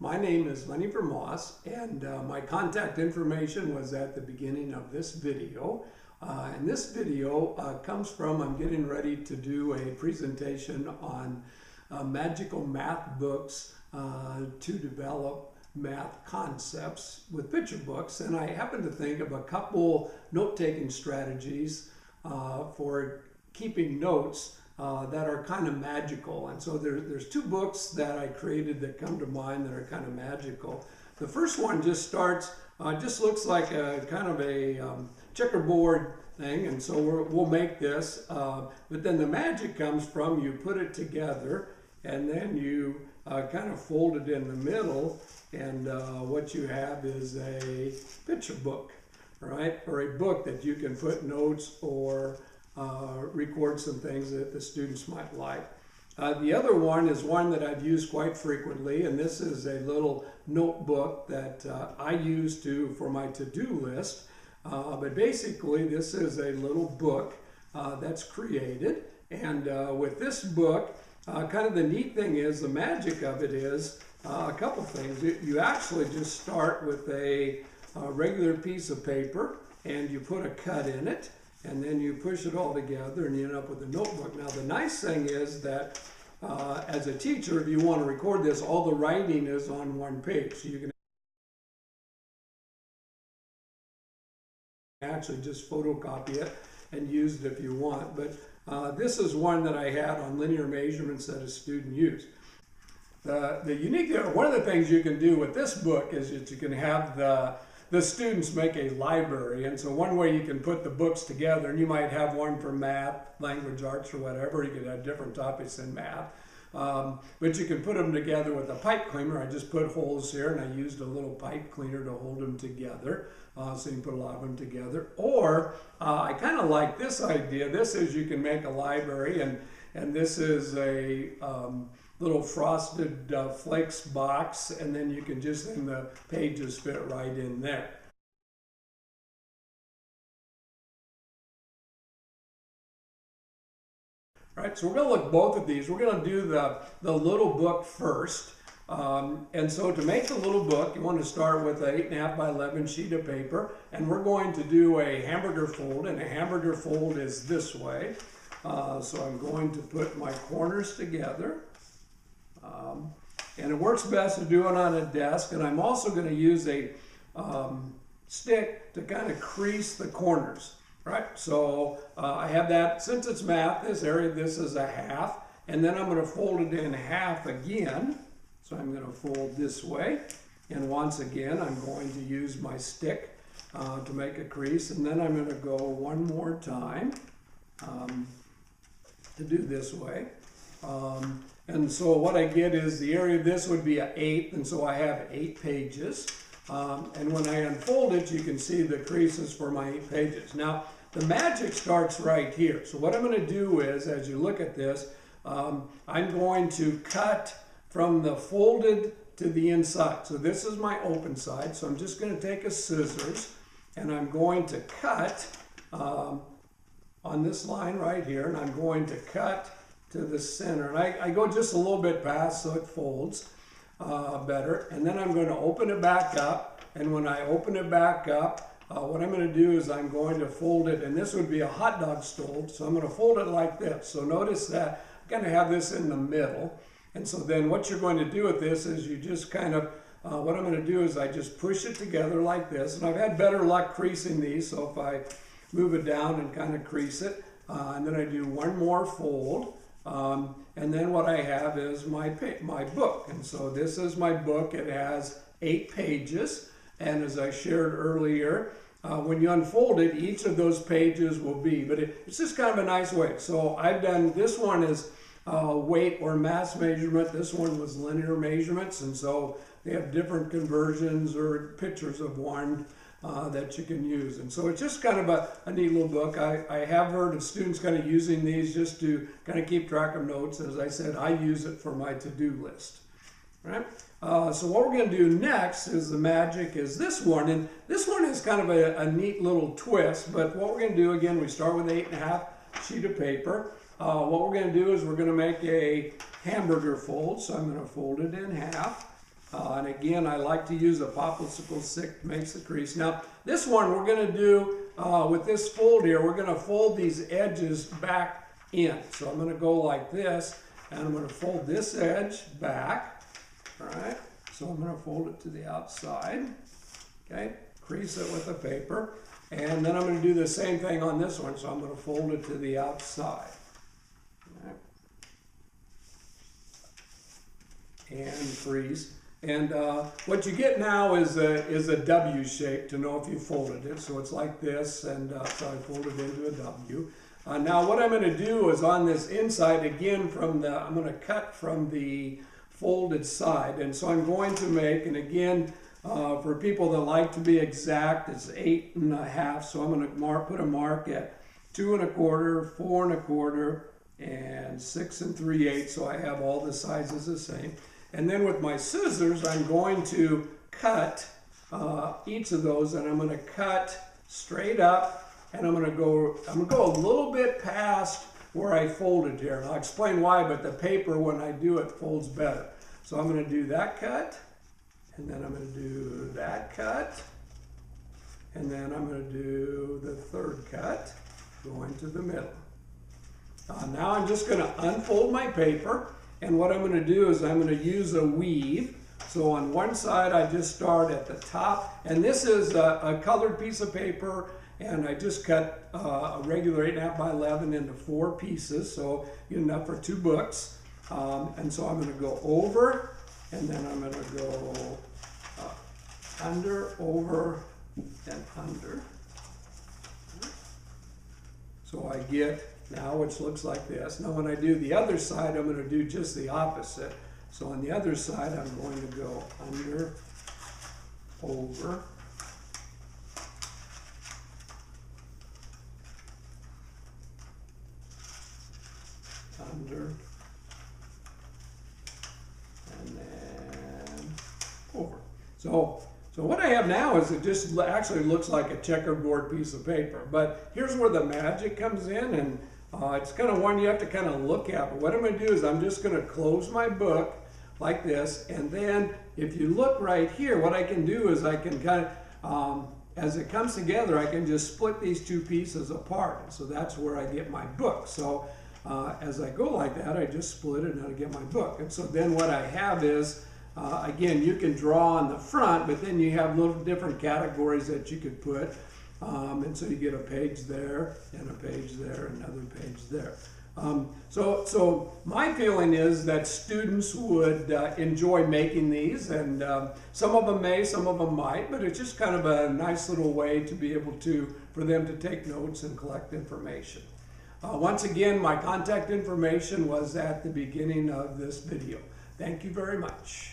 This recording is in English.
My name is Lenny Vermoss, and my contact information was at the beginning of this video. And this video comes from, I'm getting ready to do a presentation on magical math books to develop math concepts with picture books. And I happen to think of a couple note-taking strategies for keeping notes that are kind of magical. And so there's two books that I created that come to mind that are kind of magical. The first one just starts, just looks like a kind of a checkerboard thing, and so we'll make this. But then the magic comes from you put it together, and then you kind of fold it in the middle, and what you have is a picture book, right? Or a book that you can put notes or record some things that the students might like. The other one is one that I've used quite frequently, and this is a little notebook that I use for my to-do list. But basically, this is a little book that's created, and with this book, kind of the neat thing is, the magic of it is a couple things. You actually just start with a regular piece of paper, and you put a cut in it, and then you push it all together and you end up with a notebook. Now the nice thing is that as a teacher, if you want to record this, all the writing is on one page. So you can actually just photocopy it and use it if you want. But this is one that I had on linear measurements that a student used. The unique thing, one of the things you can do with this book is that you can have the students make a library, and so one way you can put the books together, and you might have one for math, language arts, or whatever. You could have different topics in math, but you can put them together with a pipe cleaner. I just put holes here, and I used a little pipe cleaner to hold them together, so you can put a lot of them together. Or I kind of like this idea. This is, you can make a library, and this is a little frosted flakes box, and then you can just, and the pages fit right in there. All right, so we're going to look at both of these. We're going to do the little book first. And so to make the little book, you want to start with an 8.5 by 11 sheet of paper, and we're going to do a hamburger fold, and a hamburger fold is this way. So I'm going to put my corners together. And it works best to do it on a desk, and I'm also going to use a stick to kind of crease the corners, right? So I have that, since it's math, this area, this is a half, and then I'm going to fold it in half again. So I'm going to fold this way, and once again I'm going to use my stick to make a crease, and then I'm going to go one more time to do this way. And so what I get is the area of this would be an 1/8, and so I have 8 pages. And when I unfold it, you can see the creases for my 8 pages. Now, the magic starts right here. So what I'm going to do is, as you look at this, I'm going to cut from the folded to the inside. So this is my open side. So I'm just going to take a scissors, and I'm going to cut on this line right here, and I'm going to cut to the center, and I go just a little bit past so it folds better, and then I'm going to open it back up, and when I open it back up, what I'm going to do is I'm going to fold it, and this would be a hot dog fold, so I'm going to fold it like this. So notice that I'm going to have this in the middle, and so then what you're going to do with this is you just kind of, what I'm going to do is I just push it together like this, and I've had better luck creasing these, so if I move it down and kind of crease it, and then I do one more fold, and then what I have is my book. And so this is my book. It has 8 pages. And as I shared earlier, when you unfold it, each of those pages will be, but it's just kind of a nice way. So I've done, this one is weight or mass measurement. This one was linear measurements. And so they have different conversions or pictures of one that you can use. And so it's just kind of a neat little book. I have heard of students kind of using these just to kind of keep track of notes. As I said, I use it for my to-do list. All right? So what we're going to do next is the magic is this one. And this one is kind of a neat little twist. But what we're going to do, again, we start with an 8.5 sheet of paper. What we're going to do is we're going to make a hamburger fold. So I'm going to fold it in half. And again, I like to use a popsicle stick, makes the crease. Now, this one we're going to do with this fold here, we're going to fold these edges back in. So I'm going to go like this, and I'm going to fold this edge back. All right, so I'm going to fold it to the outside. Okay, crease it with the paper. And then I'm going to do the same thing on this one, so I'm going to fold it to the outside. Right. And crease. And what you get now is a W shape to know if you folded it. So it's like this, and so I folded into a W. Now what I'm going to do is on this inside, again, I'm going to cut from the folded side. And so I'm going to make, and again, for people that like to be exact, it's 8 1/2. So I'm going to put a mark at 2 1/4, 4 1/4, and 6 3/8. So I have all the sizes the same. And then with my scissors, I'm going to cut each of those, and I'm going to cut straight up, and I'm going to go a little bit past where I folded here. And I'll explain why, but the paper, when I do it, folds better. So I'm going to do that cut, and then I'm going to do that cut, and then I'm going to do the third cut, going to the middle. Now I'm just going to unfold my paper. And what I'm going to do is I'm going to use a weave. So on one side, I just start at the top. And this is a colored piece of paper. And I just cut a regular 8 1/2 by 11 into 4 pieces. So you get enough for 2 books. And so I'm going to go over. And then I'm going to go under, over, and under. So I get now, which looks like this. Now when I do the other side, I'm going to do just the opposite. So on the other side, I'm going to go under, over, under, and then over. So what I have now is it just actually looks like a checkerboard piece of paper. But here's where the magic comes in, and it's kind of one you have to kind of look at. But what I'm going to do is I'm just going to close my book like this, and then if you look right here, what I can do is I can kind of, as it comes together, I can just split these 2 pieces apart. And so that's where I get my book. So as I go like that, I just split it and I get my book. And so then what I have is, again, you can draw on the front, but then you have little different categories that you could put. And so you get a page there, and a page there, another page there. So my feeling is that students would enjoy making these, and some of them may, some of them might, but it's just kind of a nice little way to be able for them to take notes and collect information. Once again, my contact information was at the beginning of this video. Thank you very much.